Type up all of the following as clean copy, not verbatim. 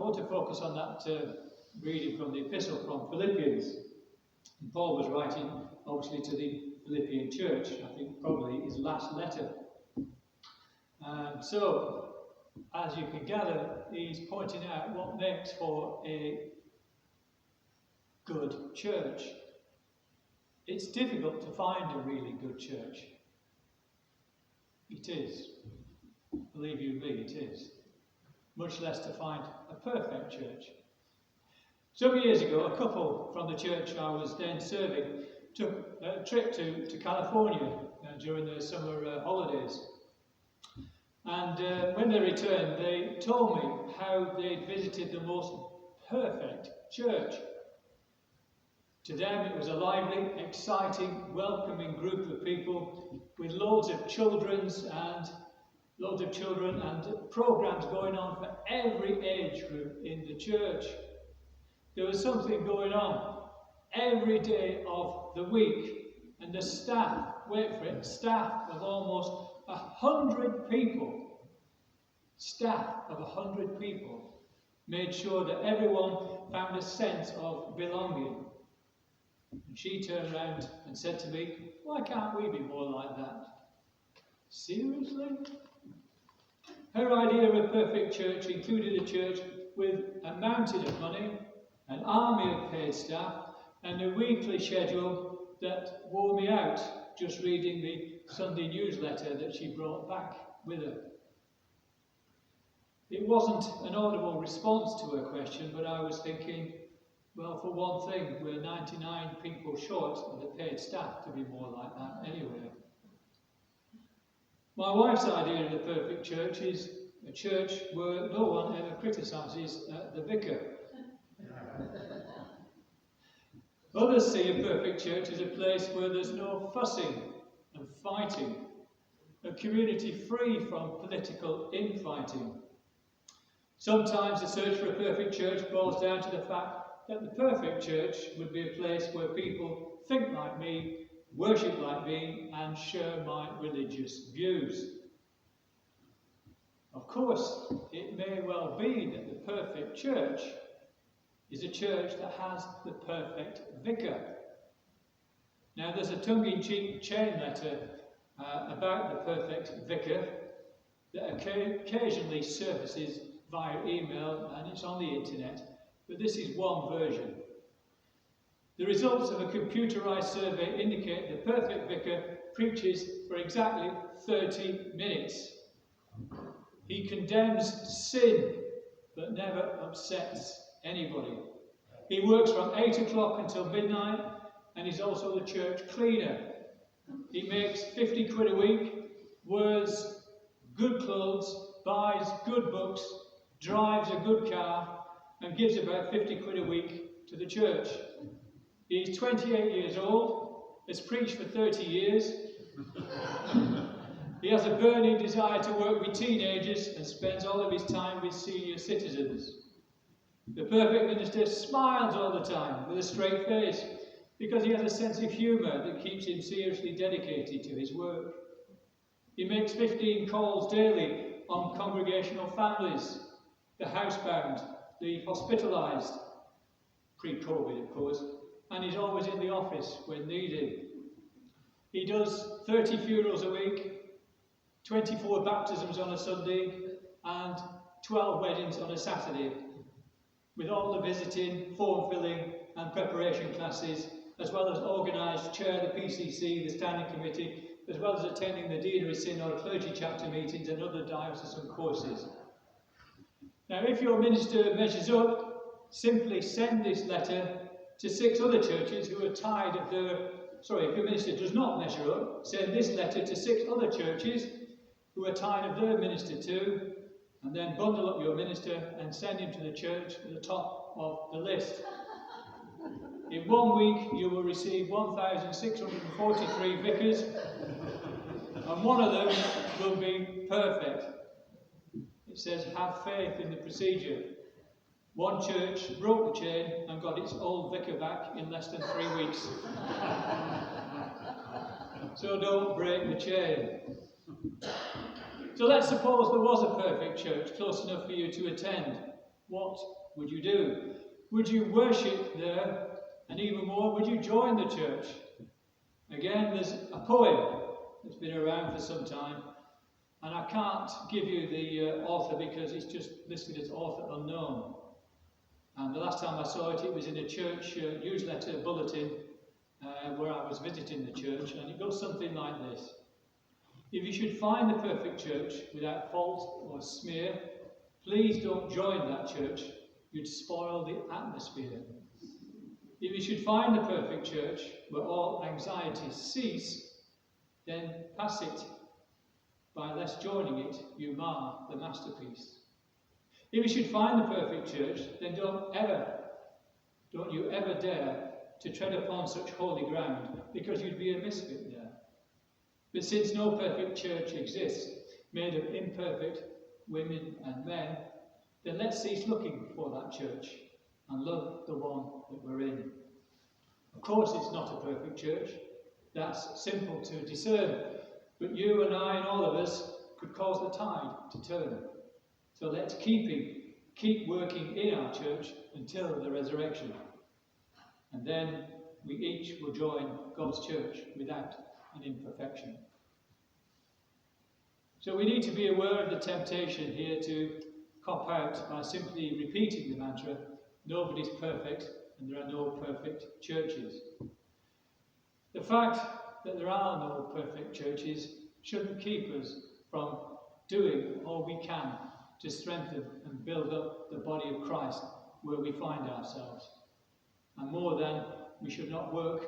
want to focus on that reading from the epistle from Philippians. And Paul was writing, obviously, to the Philippian church. I think probably his last letter. So, as you can gather, he's pointing out what makes for a good church. It's difficult to find a really good church. It is. Believe you me, it is. Much less to find a perfect church. Some years ago, a couple from the church I was then serving took a trip to California during the summer holidays. And when they returned, they told me how they'd visited the most perfect church. To them, it was a lively, exciting, welcoming group of people with loads of children and programs going on for every age group in the church. There was something going on every day of the week, and the staff, wait for it, staff of almost 100 people, made sure that everyone found a sense of belonging. And she turned around and said to me, "Why can't we be more like that?" Seriously? Her idea of a perfect church included a church with a mountain of money, an army of paid staff, and a weekly schedule that wore me out just reading the Sunday newsletter that she brought back with her. It wasn't an audible response to her question, but I was thinking, well, for one thing, we're 99 people short of the paid staff to be more like that anyway. My wife's idea of the perfect church is a church where no one ever criticises the vicar. Others see a perfect church as a place where there's no fussing and fighting, a community free from political infighting. Sometimes the search for a perfect church boils down to the fact that the perfect church would be a place where people think like me, worship like me, and share my religious views. Of course, it may well be that the perfect church is a church that has the perfect vicar. Now, there's a tongue-in-cheek chain letter about the perfect vicar that occasionally surfaces via email, and it's on the internet, but this is one version. The results of a computerized survey indicate the perfect vicar preaches for exactly 30 minutes. He condemns sin, but never upsets anybody. He works from 8 o'clock until midnight, and he's also the church cleaner. He makes 50 quid a week, wears good clothes, buys good books, drives a good car, and gives about 50 quid a week to the church. He's 28 years old, has preached for 30 years. He has a burning desire to work with teenagers and spends all of his time with senior citizens. The perfect minister smiles all the time with a straight face because he has a sense of humour that keeps him seriously dedicated to his work. He makes 15 calls daily on congregational families, the housebound, the hospitalised, pre-COVID of course, and he's always in the office when needed. He does 30 funerals a week, 24 baptisms on a Sunday, and 12 weddings on a Saturday, with all the visiting, form filling and preparation classes, as well as organised chair the PCC, the standing committee, as well as attending the deanery synod, clergy chapter meetings and other diocesan courses. Now, if your minister measures up, simply send this letter to 6 other churches who are tired of if your minister does not measure up, send this letter to 6 other churches who are tired of their minister too, and then bundle up your minister and send him to the church at the top of the list. In 1 week, you will receive 1,643 vicars, and one of them will be perfect. It says, have faith in the procedure. One church broke the chain and got its old vicar back in less than 3 weeks. So don't break the chain. So let's suppose there was a perfect church close enough for you to attend. what would you do? Would you worship there? And even more, would you join the church? Again, there's a poem that's been around for some time, and I can't give you the author because it's just listed as author unknown. And the last time I saw it, it was in a church newsletter bulletin where I was visiting the church, and it goes something like this. If you should find the perfect church without fault or smear, please don't join that church. You'd spoil the atmosphere. If you should find the perfect church where all anxieties cease, then pass it. By less joining it, you mar the masterpiece. If you should find the perfect church, then don't you ever dare to tread upon such holy ground, because you'd be a misfit there. But since no perfect church exists, made of imperfect women and men, then let's cease looking for that church and love the one that we're in. Of course, it's not a perfect church. That's simple to discern. But you and I and all of us could cause the tide to turn. So let's keep working in our church until the resurrection. And then we each will join God's church without an imperfection. So we need to be aware of the temptation here to cop out by simply repeating the mantra, nobody's perfect and there are no perfect churches. The fact that there are no perfect churches shouldn't keep us from doing all we can to strengthen and build up the body of Christ where we find ourselves. And more than we should not work,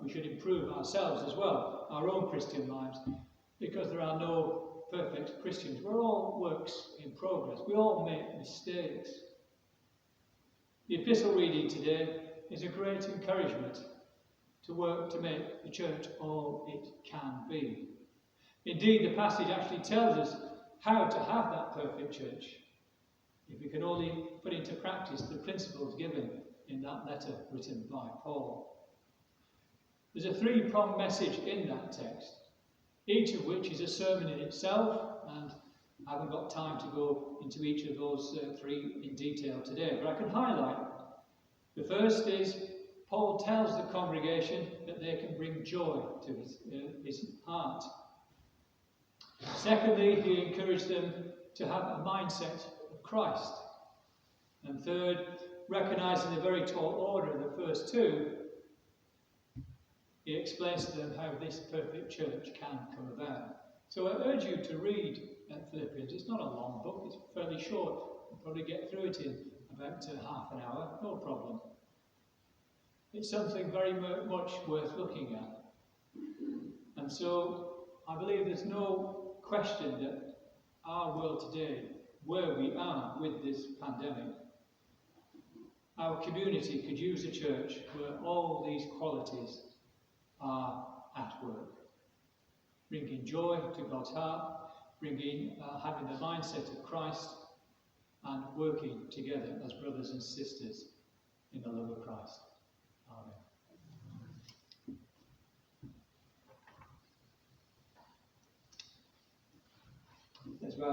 we should improve ourselves as well, our own Christian lives, because there are no perfect Christians. We're all works in progress. We all make mistakes. The epistle reading today is a great encouragement to work to make the church all it can be. Indeed, the passage actually tells us how to have that perfect church, if we can only put into practice the principles given in that letter written by Paul. There's a three-pronged message in that text, each of which is a sermon in itself, and I haven't got time to go into each of those three in detail today, but I can highlight. The first is Paul tells the congregation that they can bring joy to his heart. Secondly, he encouraged them to have a mindset of Christ. And third, recognizing the very tall order of the first two, he explains to them how this perfect church can come about. So I urge you to read Philippians. It's not a long book, it's fairly short. You'll probably get through it in about half an hour, no problem. It's something very much worth looking at. And so I believe there's no question that our world today, where we are with this pandemic, our community could use a church where all these qualities are at work. Bringing joy to God's heart, having the mindset of Christ, and working together as brothers and sisters in the love of Christ. Amen. As well.